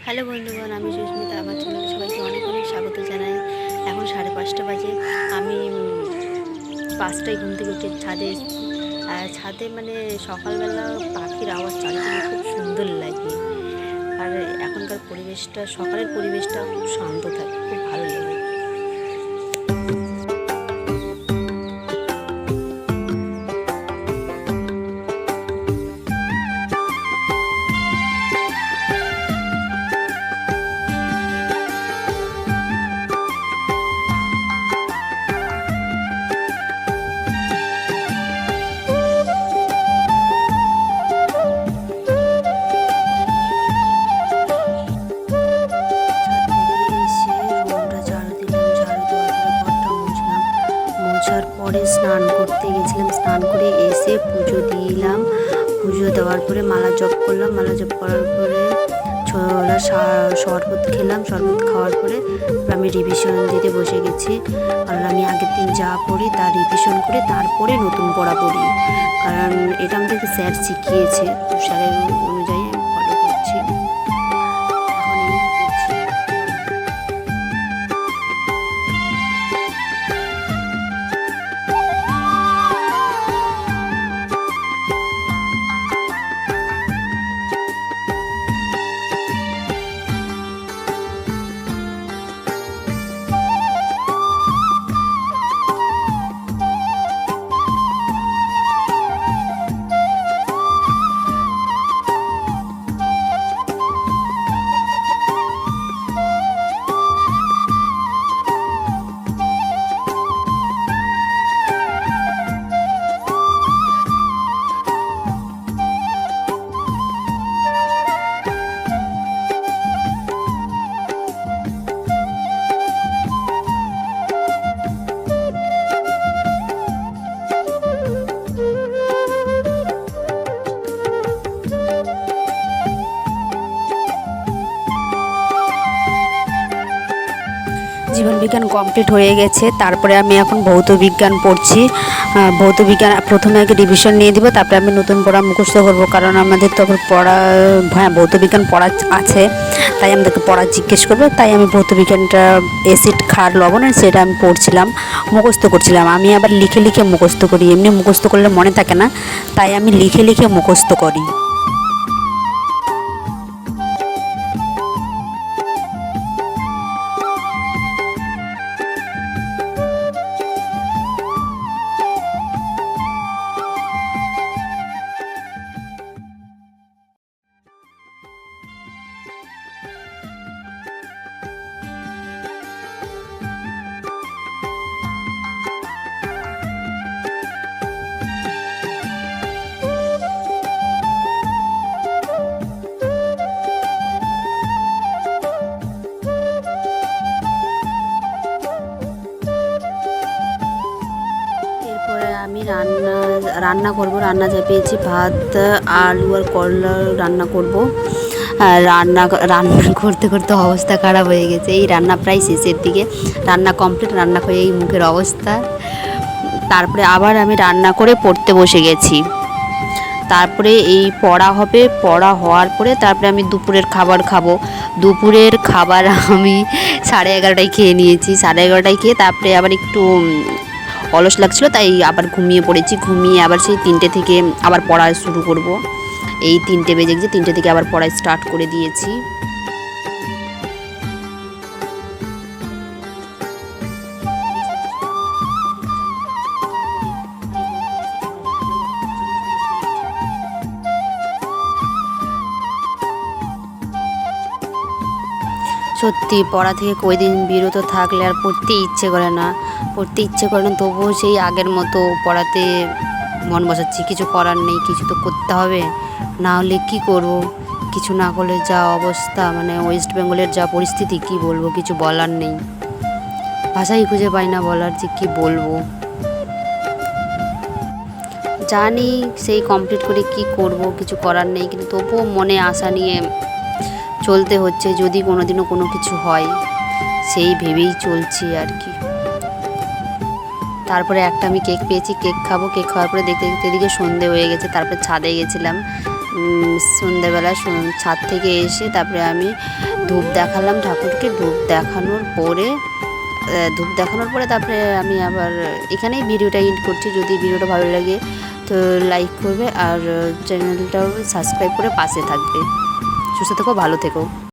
Hello বন্ধুগণ, আমি সুস্মিতা। আমার চ্যানেলে সবাইকে অনেক অনেক স্বাগত জানাই। এখন 5:30 বাজে। আমি 5টায় ঘুম থেকে উঠে ছাদে এসেছি। ছাদে মানে সকালবেলা পাখির আওয়াজ চারিদিকে খুব সুন্দর লাগে। আর এখনকার পরিবেশটা, সকালের পরিবেশটা খুব শান্ত থাকে, খুব ভালো লাগে। পরে স্নান করতে গেছিলাম, স্নান করে এসে পুজো দিলাম। পুজো দেওয়ার পরে মালা জপ করলাম, মালা জপ করার পরে ছোলা শরবত খেলাম। শরবত খাওয়ার পরে আমি রিভিশন দিতে বসে গেছি। কারণ আমি আগের দিন যা পড়ি তার রিভিশন করে তারপরে নতুন পড়া পড়ি, কারণ এটা আমাদেরকে স্যার শিখিয়েছে। স্যারের অনুযায়ী আমি ফলো করছি। এখন এই করছি। জীবনবিজ্ঞান কমপ্লিট হয়ে গেছে। তারপরে আমি এখন ভৌত বিজ্ঞান পড়ছি। ভৌত বিজ্ঞান প্রথমে আগে রিভিশন নিয়ে দিব, তারপরে আমি নতুন পড়া মুখস্থ করব। কারণ আমাদের তো আবার পড়া, হ্যাঁ, ভৌত বিজ্ঞান পড়া আছে, তাই আমাদেরকে পড়া জিজ্ঞেস করবে। তাই আমি ভৌত বিজ্ঞানটা অ্যাসিড, ক্ষার, লবণ সেটা আমি পড়ছিলাম, মুখস্থ করছিলাম। আমি আবার লিখে লিখে মুখস্থ করি, এমনি মুখস্থ করলে মনে থাকে না, তাই আমি লিখে লিখে মুখস্থ করি। আমি রান্না করব। রান্না চাপিয়েছি, ভাত, আলু আর করলা রান্না করব। রান্না করতে করতে অবস্থা খারাপ হয়ে গেছে। এই রান্না প্রায় শেষের দিকে, রান্না কমপ্লিট, রান্না করে এই মুখের অবস্থা। তারপরে আবার আমি রান্না করে পড়তে বসে গেছি। তারপরে এই পড়া হবে, পড়া হওয়ার পরে তারপরে আমি দুপুরের খাবার খাবো। দুপুরের খাবার আমি 11:30টায় খেয়ে নিয়েছি। 11:30টায় খেয়ে তারপরে আবার একটু অলস লাগছিলো, তাই আবার ঘুমিয়ে পড়েছি। ঘুমিয়ে আবার সেই 3টে থেকে আবার পড়া শুরু করব। এই 3টে বেজে গেছে, 3টে থেকে আবার পড়া স্টার্ট করে দিয়েছি। সত্যি পড়া থেকে কয়দিন বিরত থাকলে আর পড়তে ইচ্ছে করে না, তবুও সেই আগের মতো পড়াতে মন বসাচ্ছি। কিছু করার নেই, কিছু তো করতে হবে, না হলে কি করব। কিছু না করলে যা অবস্থা, মানে ওয়েস্ট বেঙ্গলের যা পরিস্থিতি, কি বলবো, কিছু বলার নেই। ভাষাই খুঁজে পাই না বলার, যে কি বলবো। জানি সেই কমপ্লিট করে কি করব, কিছু করার নেই, কিন্তু তবুও মনে আশা নিয়ে চলতে হচ্ছে। যদি কোনোদিনও কোনো কিছু হয়, সেই ভেবেই চলছি আর কি। তারপরে একটা আমি কেক পেয়েছি, কেক খাবো। কেক খাওয়ার পরে দেখতে দেখতে এদিকে সন্ধে হয়ে গেছে। তারপরে ছাদে গেছিলাম সন্ধ্যেবেলা। ছাদ থেকে এসে তারপরে আমি ধূপ দেখালাম ঠাকুরকে। ধূপ দেখানোর পরে তারপরে আমি আবার এখানেই ভিডিওটা এন্ড করছি। যদি ভিডিওটা ভালো লাগে তো লাইক করবে আর চ্যানেলটাও সাবস্ক্রাইব করে পাশে থাকবে। সুস্থ থেকো, ভালো থেকো।